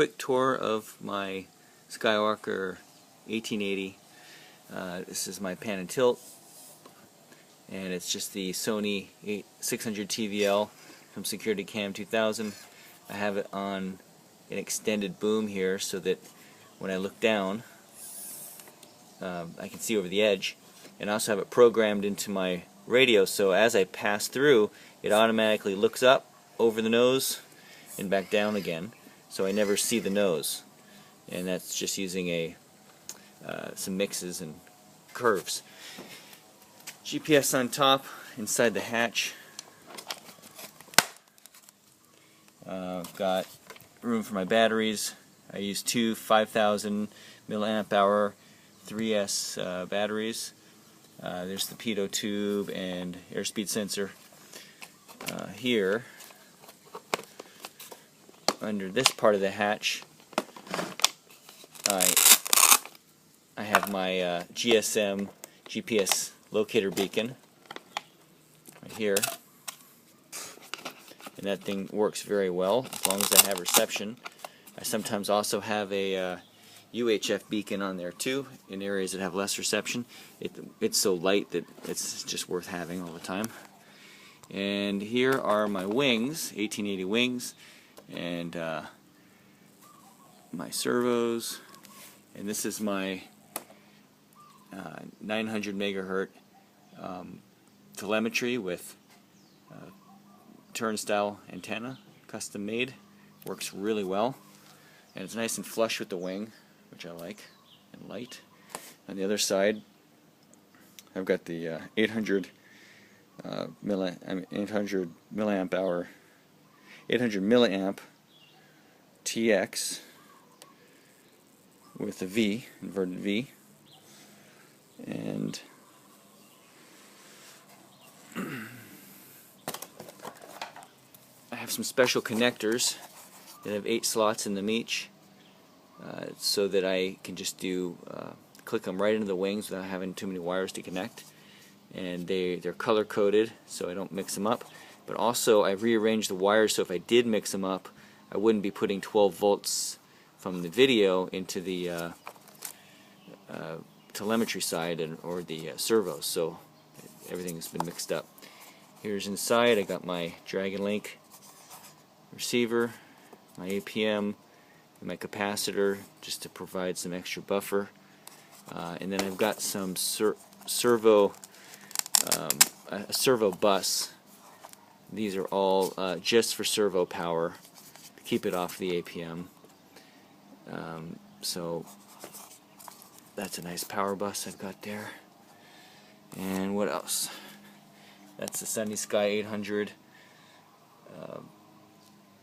quick tour of my Skywalker 1880. This is my pan and tilt, and it's just the Sony 600 TVL from Security Cam 2000. I have it on an extended boom here so that when I look down I can see over the edge, and I also have it programmed into my radio, so as I pass through it automatically looks up over the nose and back down again, so I never see the nose, and that's just using some mixes and curves. GPS on top inside the hatch. I've got room for my batteries. I use two 5,000 milliamp hour 3S batteries. There's the pitot tube and airspeed sensor. Here, under this part of the hatch, I have my GSM GPS locator beacon right here, and that thing works very well as long as I have reception. I sometimes also have a UHF beacon on there too in areas that have less reception. It's so light that it's just worth having all the time. And here are my wings, 1880 wings, and my servos, and this is my 900 megahertz telemetry with turnstile antenna, custom made. Works really well, and it's nice and flush with the wing, which I like, and light. On the other side, I've got the 800 milliamp hour, 800 milliamp TX with a V, inverted V, and I have some special connectors that have 8 slots in them each, so that I can just click them right into the wings without having too many wires to connect. And they're color coded so I don't mix them up. But also I've rearranged the wires so if I did mix them up, I wouldn't be putting 12 volts from the video into the telemetry side or the servos, so everything's been mixed up. Here's inside, I got my Dragon Link receiver, my APM, and my capacitor just to provide some extra buffer, and then I've got some a servo bus. These are all just for servo power to keep it off the APM. So that's a nice power bus I've got there. And what else? That's the Sunny Sky 800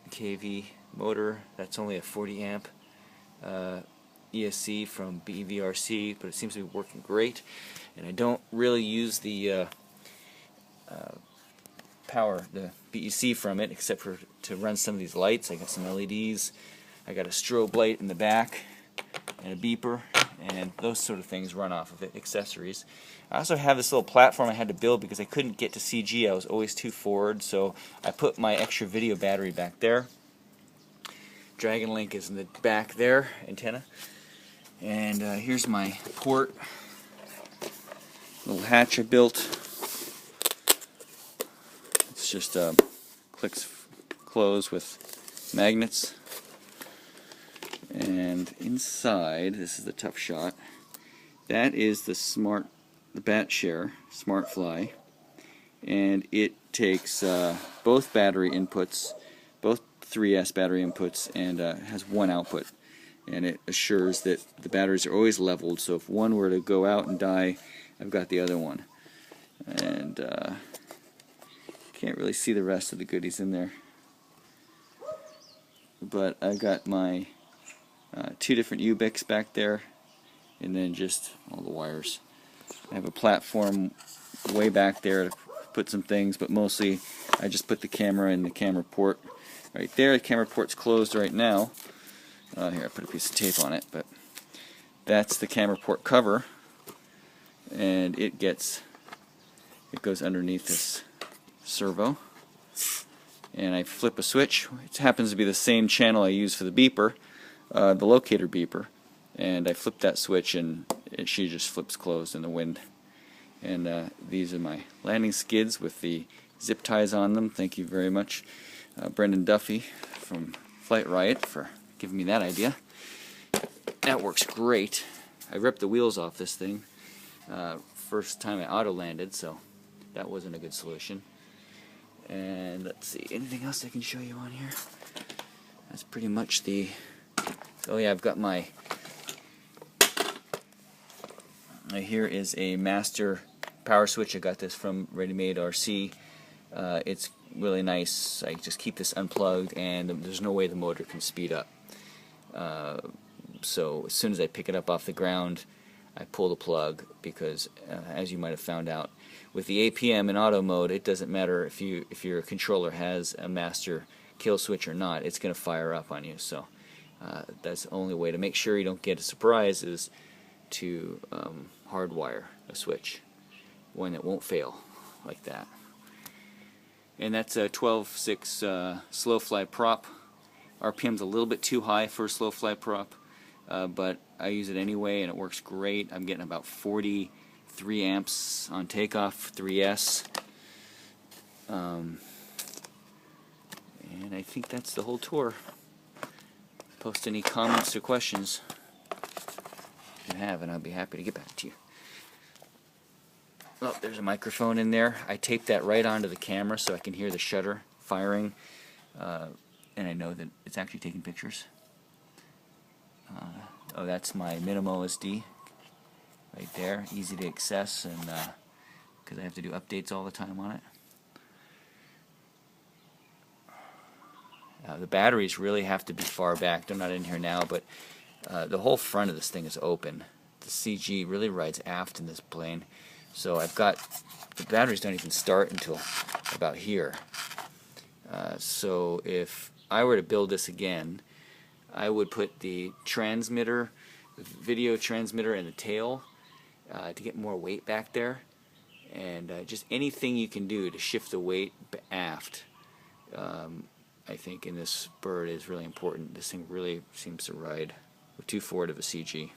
kV motor. That's only a 40 amp ESC from BVRC, but it seems to be working great. And I don't really use the the BEC from it, except for to run some of these lights. I got some LEDs, I got a strobe light in the back, and a beeper, and those sort of things run off of it, accessories. I also have this little platform I had to build because I couldn't get to CG. I was always too forward, so I put my extra video battery back there. Dragon Link is in the back there, antenna. And here's my port, little hatch I built. It's just clicks close with magnets. And inside, this is the tough shot, that is the bat share, Smart Fly, and it takes both battery inputs, both 3S battery inputs, and has one output, and it assures that the batteries are always leveled, so if one were to go out and die, I've got the other one. And can't really see the rest of the goodies in there, but I've got my 2 different U-Bicks back there, and then just all the wires. I have a platform way back there to put some things, but mostly I just put the camera in the camera port right there. The camera port's closed right now. Here, I put a piece of tape on it, but that's the camera port cover, and it goes underneath this servo, and I flip a switch. It happens to be the same channel I use for the beeper, the locator beeper, and I flipped that switch and she just flips closed in the wind. And these are my landing skids with the zip ties on them. Thank you very much, Brendan Duffy from Flight Riot, for giving me that idea. That works great. I ripped the wheels off this thing first time I auto landed, so that wasn't a good solution. And let's see, anything else I can show you on here? That's pretty much the... Oh yeah, I've got my... Here is a master power switch. I got this from Ready Made RC. It's really nice. I just keep this unplugged, and there's no way the motor can speed up. So as soon as I pick it up off the ground, I pull the plug, because as you might have found out, with the APM in auto mode, it doesn't matter if your controller has a master kill switch or not, it's going to fire up on you. So that's the only way to make sure you don't get a surprise is to hardwire a switch, one that won't fail like that. And that's a 12.6 slow fly prop. RPM's a little bit too high for a slow fly prop, but I use it anyway and it works great. I'm getting about 43 amps on takeoff, 3S. And I think that's the whole tour. Post any comments or questions if you have, and I'll be happy to get back to you. Oh, there's a microphone in there. I taped that right onto the camera so I can hear the shutter firing, and I know that it's actually taking pictures. Oh, that's my minimal SD right there, easy to access, and because I have to do updates all the time on it. The batteries really have to be far back. They're not in here now, but the whole front of this thing is open. The CG really rides aft in this plane, so I've got the batteries don't even start until about here. So if I were to build this again, I would put the transmitter, the video transmitter, in the tail to get more weight back there, and just anything you can do to shift the weight aft. I think in this bird is really important. This thing really seems to ride too forward of a CG.